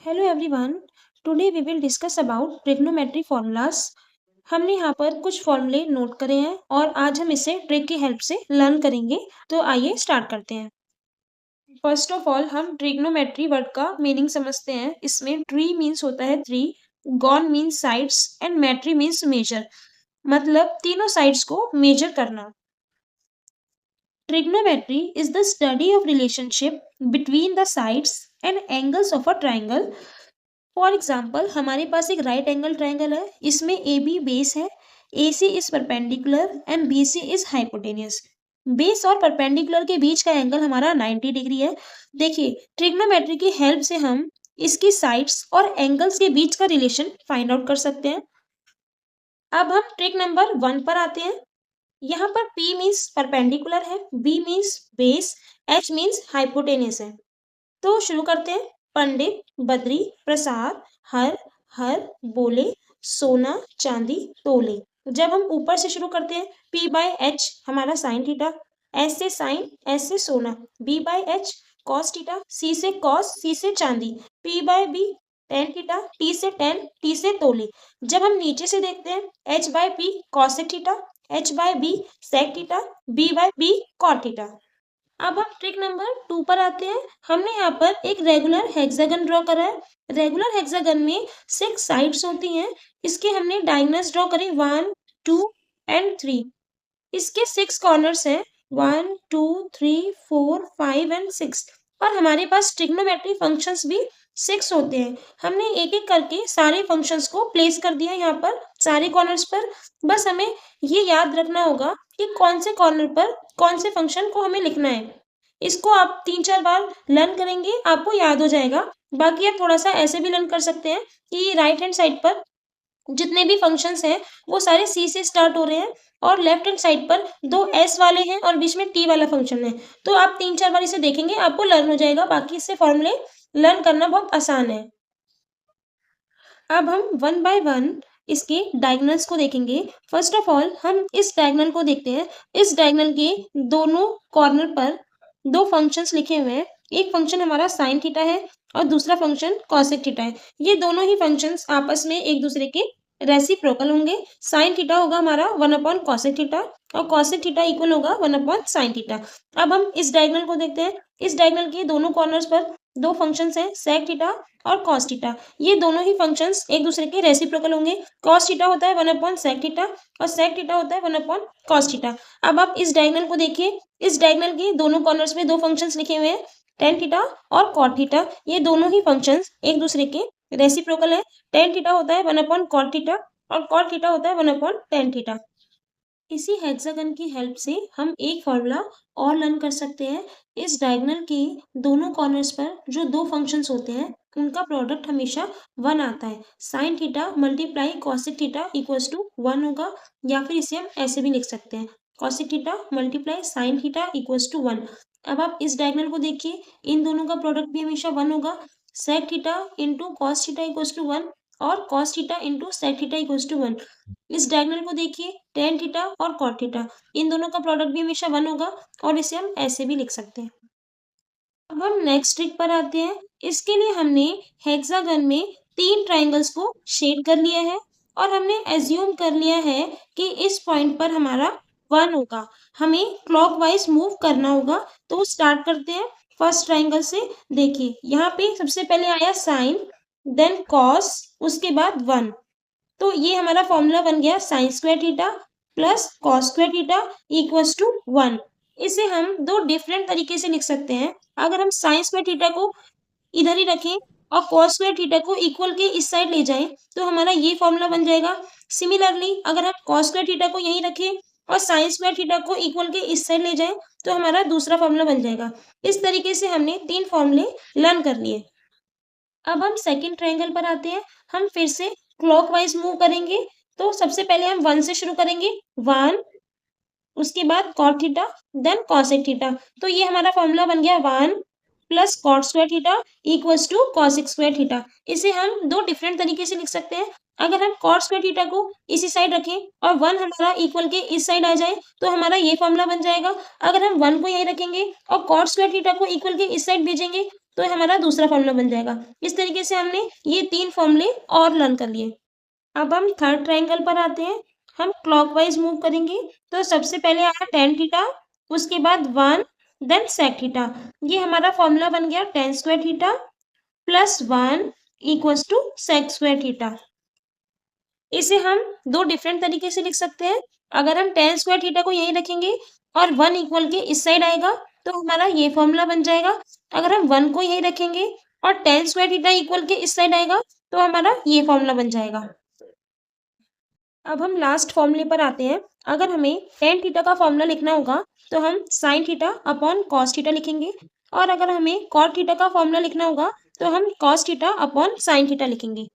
Hello everyone. Today we will discuss about trigonometry formulas. हमने यहाँ पर कुछ फॉर्मूले नोट करे हैं और आज हम इसे ट्रिक की हेल्प से लर्न करेंगे। तो आइए स्टार्ट करते हैं। फर्स्ट ऑफ ऑल हम ट्रिग्नोमेट्री वर्ड का मीनिंग समझते हैं। इसमें ट्री मीन्स होता है three, gon means sides and metry means measure, मतलब तीनों साइड्स को मेजर करना। Trigonometry is the study of relationship between the sides and angles of a triangle. For example हमारे पास एक राइट एंगल ट्राइंगल है, इसमें ए बी बेस है, A C is perpendicular and B C is hypotenuse. Base और perpendicular के बीच का angle हमारा 90 डिग्री है। देखिए ट्रिग्नोमेट्री की हेल्प से हम इसकी साइड्स और एंगल्स के बीच का रिलेशन फाइंड आउट कर सकते हैं। अब हम ट्रिक नंबर 1 पर आते हैं। यहाँ पर P मीन्स परपेंडिकुलर है, B means base, H means hypotenuse है। तो शुरू करते हैं। पंडित, बद्री, प्रसाद, हर, हर, बोले, सोना, चांदी, तोले। जब हम ऊपर से शुरू करते हैं, P बाय H हमारा साइन थीटा, S से साइन, S से सोना, B by H cos theta, C से कॉस, C से चांदी, P by B tan theta, T से टेन, T से तोले। जब हम नीचे से देखते हैं, H by P cosec theta, H by B sec theta, B by B cot theta. अब हम ट्रिक नंबर 2 पर आते हैं। हमने यहाँ पर एक रेगुलर हेक्सागन ड्रॉ करा है। रेगुलर हेक्सागन में 6 साइड्स होती हैं। इसके हमने डायगोनल्स ड्रॉ करे 1, 2 एंड 3। इसके 6 कॉर्नर्स हैं 1, 2, 3, 4, 5 एंड 6। और हमारे पास ट्रिग्नोमेट्री फंक्शंस भी 6 होते हैं। हमने एक एक करके सारे फंक्शंस को प्लेस कर दिया यहाँ पर सारे कॉर्नर्स पर। बस हमें ये याद रखना होगा कि कौन से कॉर्नर पर कौन से फंक्शन को हमें लिखना है। इसको आप 3-4 बार लर्न करेंगे, आपको याद हो जाएगा। बाकी आप थोड़ा सा ऐसे भी लर्न कर सकते हैं कि राइट हैंड साइड पर जितने भी फंक्शंस हैं वो सारे सी से स्टार्ट हो रहे हैं और लेफ्ट हैंड साइड पर 2 एस वाले हैं और बीच में टी वाला फंक्शन है। तो आप 3-4 बार इसे देखेंगे, आपको लर्न हो जाएगा। बाकी इससे फॉर्मूले लर्न करना बहुत आसान है। अब हम 1 बाय 1 इसके डायगोनल्स को देखेंगे। फर्स्ट ऑफ ऑल हम इस डायगोनल को देखते हैं। इस डायगोनल के दोनों कॉर्नर पर 2 फंक्शंस लिखे हुए हैं। एक फंक्शन हमारा साइन थीटा है और दूसरा फंक्शन कॉसेक थीटा है। ये दोनों ही फंक्शंस आपस में एक दूसरे के रेसिप्रोकल होंगे। साइन थीटा होगा हमारा 1 अपॉन कॉसेक थीटा और कॉसेक थीटा इक्वल होगा 1 अपॉन साइन थीटा। अब हम इस डायगोनल को देखते हैं। इस डायगोनल के दोनों कॉर्नर्स पर 2 फंक्शंस हैं, सेक थीटा और कॉस थीटा। ये दोनों ही फंक्शंस एक दूसरे के रेसिप्रोकल होंगे। कॉस थीटा होता है 1 अपॉन सेक थीटा और सेक थीटा होता है 1 अपॉन कॉस थीटा। अब आप इस डायगोनल को देखिए। इस डायगोनल के दोनों कॉर्नर्स में 2 फंक्शंस लिखे हुए हैं, टेन थीटा और कॉट थीटा। ये दोनों ही फंक्शंस एक दूसरे के रेसिप्रोकल है। टेन थीटा होता है 1 अपॉन कॉट थीटा और कॉट थीटा होता है 1 अपॉन टेन थीटा। इसी हेक्सागन की हेल्प से हम एक फॉर्मूला और लर्न कर सकते हैं। इस डायगोनल के दोनों कॉर्नर्स पर जो 2 फंक्शंस होते हैं उनका प्रोडक्ट हमेशा 1 आता है। Sine theta multiply cosec theta equals to 1 होगा, या फिर इसे हम ऐसे भी लिख सकते हैं, cosec theta multiply sine theta equals to 1। अब आप इस डायगोनल को देखिए, इन दोनों का प्रोडक्ट भी हमेशा 1 होगा। Sec theta into cos theta equals to 1 और cos theta into sec theta equals to 1। इस डायगोनल को देखिए, टेन थीटा और कॉट थीटा, इन दोनों का प्रोडक्ट भी हमेशा 1 होगा और इसे हम ऐसे भी लिख सकते हैं। अब हम नेक्स्ट ट्रिक पर आते हैं। इसके लिए हमने हेक्सागन में 3 ट्राइंगल्स को शेड कर लिया है और हमने एज्यूम कर लिया है कि इस पॉइंट पर हमारा 1 होगा। हमें क्लॉकवाइज मूव करना होगा। तो स्टार्ट करते हैं फर्स्ट ट्राइंगल से। देखिए यहाँ पे सबसे पहले आया साइन, देन कॉस, उसके बाद 1। तो ये हमारा फॉर्मूला बन गया sine square theta plus cos square theta equals to 1। इसे हम 2 डिफरेंट तरीके से लिख सकते हैं। अगर हम साइन स्क्वायर थीटा को इधर ही रखें और कॉस स्क्वायर थीटा को इक्वल के इस साइड ले जाएं तो हमारा ये फॉर्मूला बन जाएगा। सिमिलरली अगर हम कॉस स्क्वायर थीटा को यहीं रखें और साइन स्क्वायर थीटा को इक्वल के इस साइड ले जाएं तो हमारा दूसरा फॉर्मूला बन जाएगा। इस तरीके से हमने 3 फॉर्मूले लर्न कर लिए। अब हम सेकंड ट्रायंगल पर आते हैं। हम फिर से क्लॉकवाइज मूव करेंगे। तो सबसे पहले हम 1 से शुरू करेंगे, 1, उसके बाद cot theta, then cosec theta. तो ये हमारा फॉर्मूला बन गया 1 plus cot square theta equals to cosec square theta. इसे हम 2 डिफरेंट तरीके से लिख सकते हैं। अगर हम कॉट स्क्वायर थीटा को इसी साइड रखें और 1 हमारा इक्वल के इस साइड आ जाए तो हमारा ये फॉर्मूला बन जाएगा। अगर हम 1 को यहीं रखेंगे और कॉट स्क्वायर थीटा को इक्वल के इस साइड भेजेंगे तो हमारा दूसरा फॉर्मूला बन जाएगा। इस तरीके से हमने ये 3 फॉर्मूले और लर्न कर लिए। अब हम थर्ड ट्रायंगल पर आते हैं। हम क्लॉकवाइज मूव करेंगे। तो सबसे पहले आया tan थीटा, उसके बाद 1 देन sec थीटा। ये हमारा फॉर्मूला बन गया tan square theta plus 1 equals to sec square theta. इसे हम दो डिफरेंट तरीके से लिख सकते हैं। अगर हम tan स्क्वायर थीटा को यहीं रखेंगे और 1 इक्वल के इस साइड आएगा तो हमारा ये फॉर्मूला बन जाएगा। अगर हम 1 को यहीं रखेंगे और tan स्क्वायर थीटा इक्वल के इस साइड आएगा तो हमारा ये फॉर्मूला बन जाएगा। अब हम लास्ट फॉर्मूले पर आते हैं। अगर हमें tan थीटा का फॉर्मूला लिखना होगा तो हम sin theta upon cos theta लिखेंगे, और अगर हमें cot थीटा का फॉर्मूला लिखना होगा तो हम cos theta upon sin theta लिखेंगे।